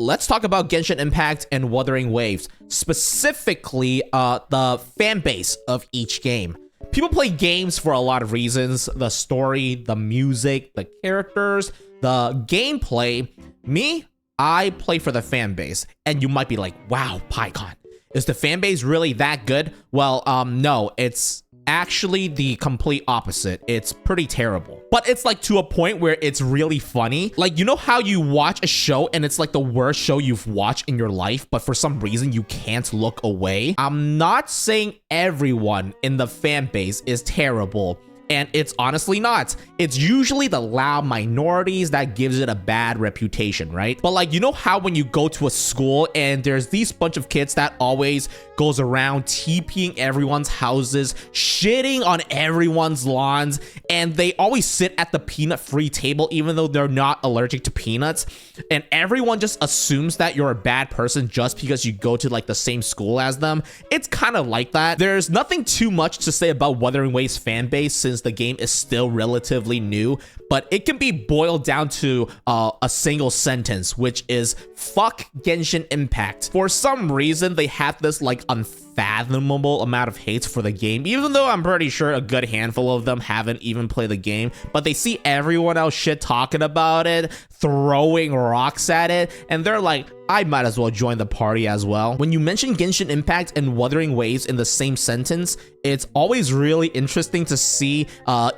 let's talk about Genshin Impact and Wuthering Waves, specifically the fan base of each game. People play games for a lot of reasons: the story, the music, the characters, the gameplay. Me, I play for the fan base. And you might be like, wow, itspaikon, is the fan base really that good? Well, no, it's actually the complete opposite. It's pretty terrible, but it's like to a point where it's really funny. Like, you know how you watch a show and it's like the worst show you've watched in your life, but for some reason you can't look away? I'm not saying everyone in the fan base is terrible, and it's honestly not. It's usually the loud minorities that gives it a bad reputation, right? But like, you know how when you go to a school and there's these bunch of kids that always goes around TPing everyone's houses, shitting on everyone's lawns, and they always sit at the peanut-free table even though they're not allergic to peanuts, and everyone just assumes that you're a bad person just because you go to like the same school as them? It's kind of like that. There's nothing too much to say about Wuthering Waves fan base since the game is still relatively new, but it can be boiled down to a single sentence, which is fuck Genshin Impact. For some reason, they have this like unfathomable amount of hate for the game, even though I'm pretty sure a good handful of them haven't even played the game, but they see everyone else shit talking about it, throwing rocks at it, and they're like, I might as well join the party as well. When you mention Genshin Impact and Wuthering Waves in the same sentence, it's always really interesting to see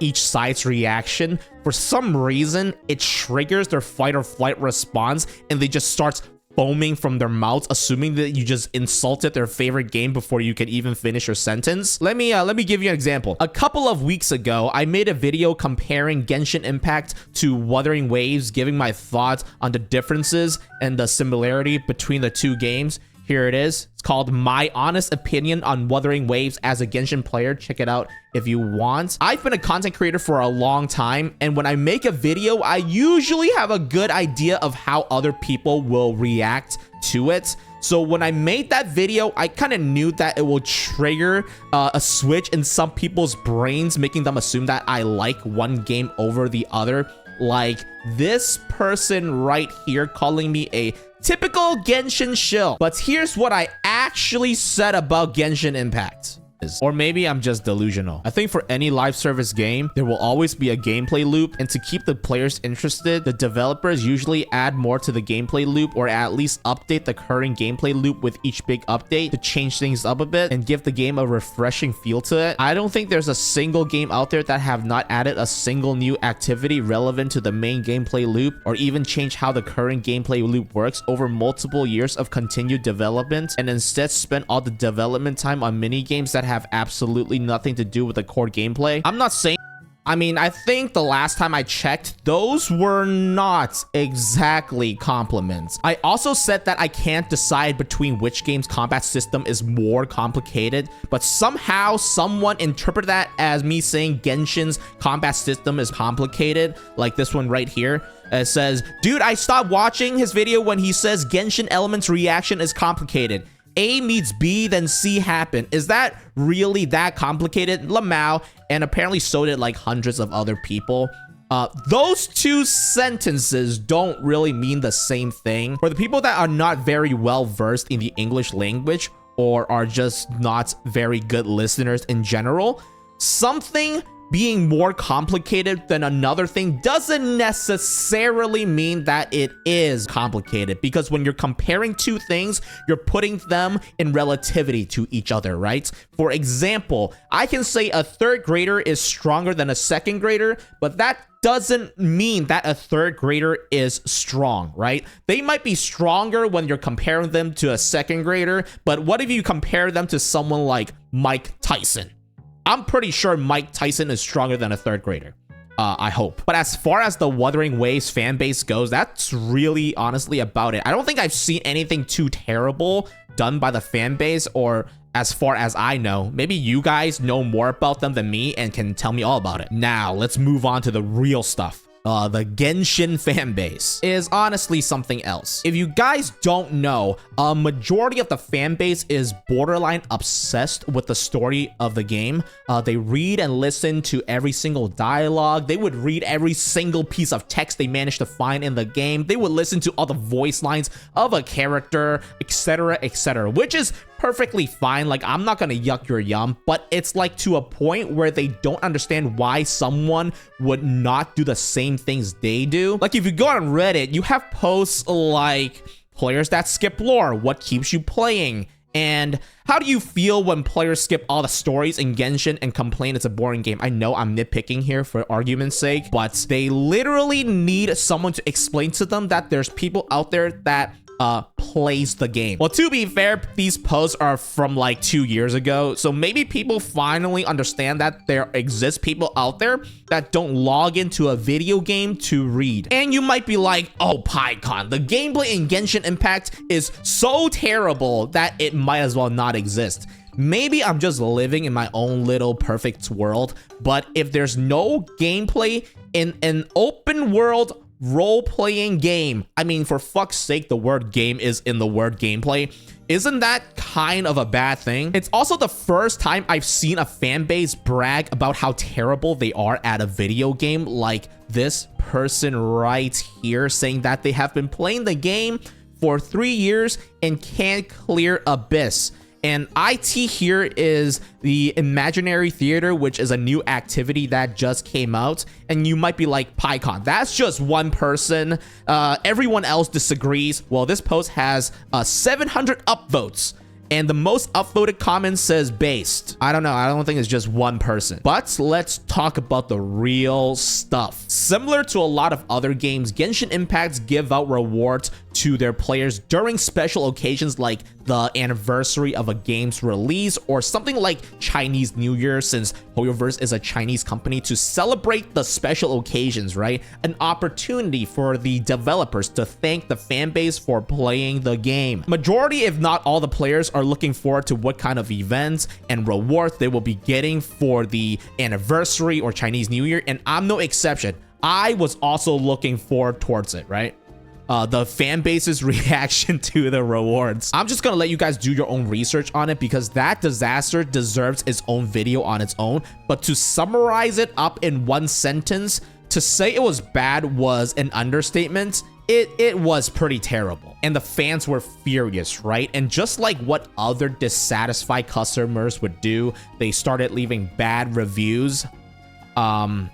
each side's reaction. For some reason, it triggers their fight or flight response, and they just start foaming from their mouths, assuming that you just insulted their favorite game before you can even finish your sentence. Let me give you an example. A couple of weeks ago, I made a video comparing Genshin Impact to Wuthering Waves, giving my thoughts on the differences and the similarity between the two games. Here it is. It's called My Honest Opinion on Wuthering Waves as a Genshin player. Check it out if you want. I've been a content creator for a long time, and when I make a video, I usually have a good idea of how other people will react to it. So when I made that video, I kind of knew that it will trigger a switch in some people's brains, making them assume that I like one game over the other. Like this person right here calling me a typical Genshin shill. But here's what I actually said about Genshin Impact. Or maybe I'm just delusional. I think for any live service game, there will always be a gameplay loop, and to keep the players interested, the developers usually add more to the gameplay loop, or at least update the current gameplay loop with each big update to change things up a bit and give the game a refreshing feel to it. I don't think there's a single game out there that have not added a single new activity relevant to the main gameplay loop, or even change how the current gameplay loop works over multiple years of continued development, and instead spent all the development time on mini games that have absolutely nothing to do with the core gameplay. I'm not saying, I mean, I think the last time I checked, those were not exactly compliments. I also said that I can't decide between which game's combat system is more complicated, but somehow someone interpreted that as me saying Genshin's combat system is complicated, like this one right here. It says, dude, I stopped watching his video when he says Genshin Element's reaction is complicated. A meets B, then C happen. Is that really that complicated? Lamau, and apparently so did like hundreds of other people. Those two sentences don't really mean the same thing. For the people that are not very well versed in the English language, or are just not very good listeners in general, something being more complicated than another thing doesn't necessarily mean that it is complicated, because when you're comparing two things, you're putting them in relativity to each other, right? For example, I can say a third grader is stronger than a second grader, but that doesn't mean that a third grader is strong, right? They might be stronger when you're comparing them to a second grader, but what if you compare them to someone like Mike Tyson? I'm pretty sure Mike Tyson is stronger than a third grader. I hope. But as far as the Wuthering Waves fan base goes, that's really honestly about it. I don't think I've seen anything too terrible done by the fan base, or as far as I know. Maybe you guys know more about them than me and can tell me all about it. Now, let's move on to the real stuff. The Genshin fanbase is honestly something else. If you guys don't know, a majority of the fanbase is borderline obsessed with the story of the game. They read and listen to every single dialogue. They would read every single piece of text they managed to find in the game. They would listen to all the voice lines of a character, etc., which is perfectly fine. Like, I'm not gonna yuck your yum, but it's like to a point where they don't understand why someone would not do the same things they do. Like, if you go on Reddit, you have posts like players that skip lore, what keeps you playing, and how do you feel when players skip all the stories in Genshin and complain it's a boring game? I know I'm nitpicking here for argument's sake, but they literally need someone to explain to them that there's people out there that plays the game. Well, to be fair, these posts are from like 2 years ago, so maybe people finally understand that there exist people out there that don't log into a video game to read. And you might be like, oh, PyCon, the gameplay in Genshin Impact is so terrible that it might as well not exist. Maybe I'm just living in my own little perfect world, but if there's no gameplay in an open world role-playing game, I mean, for fuck's sake, the word game is in the word gameplay. Isn't that kind of a bad thing? It's also the first time I've seen a fan base brag about how terrible they are at a video game, like this person right here saying that they have been playing the game for 3 years and can't clear Abyss. And IT here is the Imaginary Theater, which is a new activity that just came out. And you might be like, PyCon, that's just one person. Everyone else disagrees. Well, this post has 700 upvotes. And the most upvoted comment says based. I don't know. I don't think it's just one person. But let's talk about the real stuff. Similar to a lot of other games, Genshin Impact give out rewards to their players during special occasions like the anniversary of a game's release or something like Chinese New Year, since Hoyoverse is a Chinese company, to celebrate the special occasions, right? An opportunity for the developers to thank the fan base for playing the game. Majority, if not all, the players are looking forward to what kind of events and rewards they will be getting for the anniversary or Chinese New Year, and I'm no exception. I was also looking forward towards it, right? The fan base's reaction to the rewards. I'm just gonna let you guys do your own research on it because that disaster deserves its own video on its own. But to summarize it up in one sentence, to say it was bad was an understatement. It was pretty terrible. And the fans were furious, right? And just like what other dissatisfied customers would do, they started leaving bad reviews on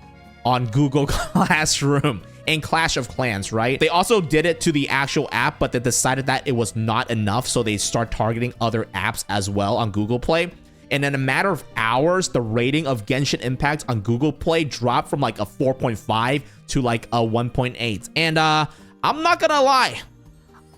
Google Classroom and Clash of Clans, right? They also did it to the actual app, but they decided that it was not enough, so they start targeting other apps as well on Google Play. And in a matter of hours, the rating of Genshin Impact on Google Play dropped from like a 4.5 to like a 1.8. And I'm not gonna lie,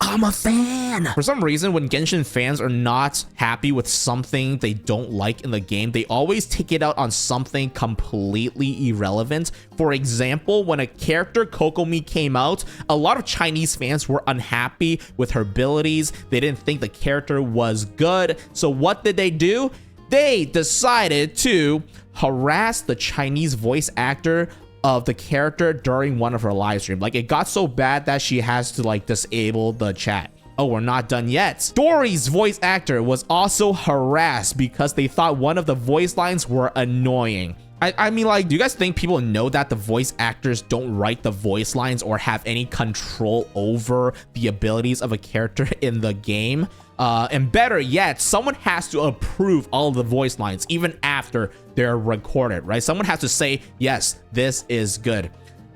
I'm a fan. For some reason, when Genshin fans are not happy with something they don't like in the game, they always take it out on something completely irrelevant. For example, when a character Kokomi came out, a lot of Chinese fans were unhappy with her abilities. They didn't think the character was good. So what did they do? They decided to harass the Chinese voice actor of the character during one of her live streams. Like, it got so bad that she has to like disable the chat. Oh, we're not done yet. Dory's voice actor was also harassed because they thought one of the voice lines were annoying. I mean, like, do you guys think people know that the voice actors don't write the voice lines or have any control over the abilities of a character in the game? And better yet, someone has to approve all of the voice lines even after they're recorded, right? Someone has to say, yes, this is good.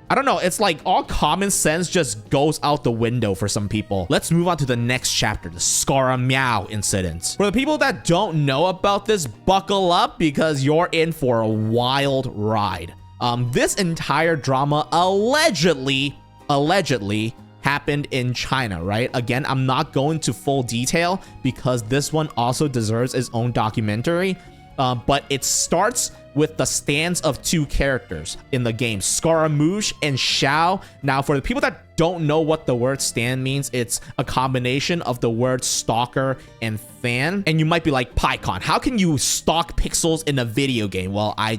I don't know. It's like all common sense just goes out the window for some people. Let's move on to the next chapter, the Scarmeow incident. For the people that don't know about this, buckle up because you're in for a wild ride. This entire drama allegedly happened in China, right? Again, I'm not going to full detail because this one also deserves its own documentary. But it starts with the stands of two characters in the game, Scarmeow and Xiao. Now, for the people that don't know what the word stand means, it's a combination of the words stalker and fan. And you might be like, PyCon, how can you stalk pixels in a video game? Well, I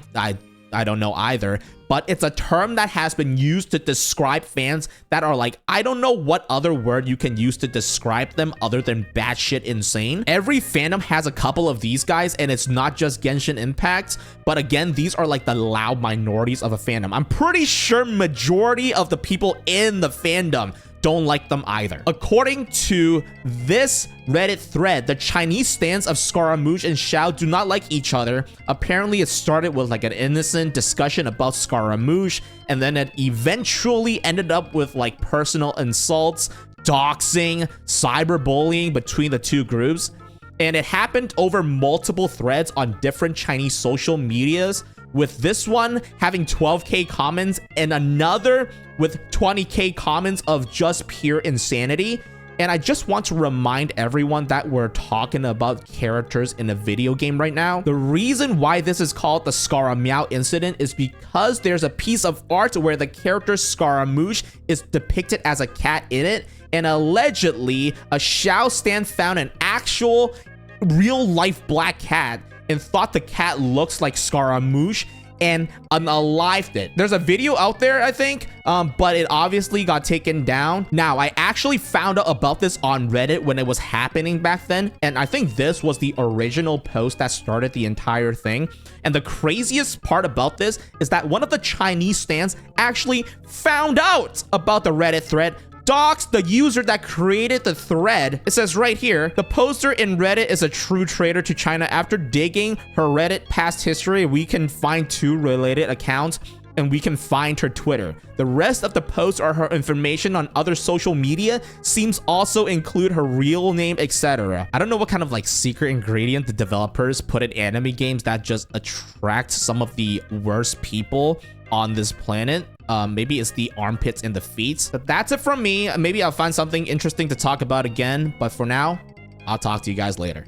don't know either, but it's a term that has been used to describe fans that are like, I don't know what other word you can use to describe them other than batshit insane. Every fandom has a couple of these guys, and it's not just Genshin Impact, but again, these are like the loud minorities of a fandom. I'm pretty sure majority of the people in the fandom don't like them either. According to this Reddit thread, the Chinese stans of Scaramouche and Xiao do not like each other. Apparently, it started with like an innocent discussion about Scaramouche, and then it eventually ended up with like personal insults, doxing, cyberbullying between the two groups. And it happened over multiple threads on different Chinese social medias, with this one having 12k comments and another with 20k comments of just pure insanity. And I just want to remind everyone that we're talking about characters in a video game right now. The reason why this is called the Scarmeow incident is because there's a piece of art where the character Scaramouche is depicted as a cat in it, and allegedly a Xiao stan found an actual real life black cat and thought the cat looks like Scaramouche and unalived it. There's a video out there, I think, but it obviously got taken down. Now, I actually found out about this on Reddit when it was happening back then, and I think this was the original post that started the entire thing. And the craziest part about this is that one of the Chinese stans actually found out about the Reddit thread, doxed the user that created the thread. It says right here, the poster in Reddit is a true traitor to China. After digging her Reddit past history, we can find 2 related accounts, and we can find her Twitter. The rest of the posts are her information on other social media, seems also include her real name, etc. I don't know what kind of like secret ingredient the developers put in anime games that just attract some of the worst people on this planet. Maybe it's the armpits and the feet. But that's it from me. Maybe I'll find something interesting to talk about again. But for now, I'll talk to you guys later.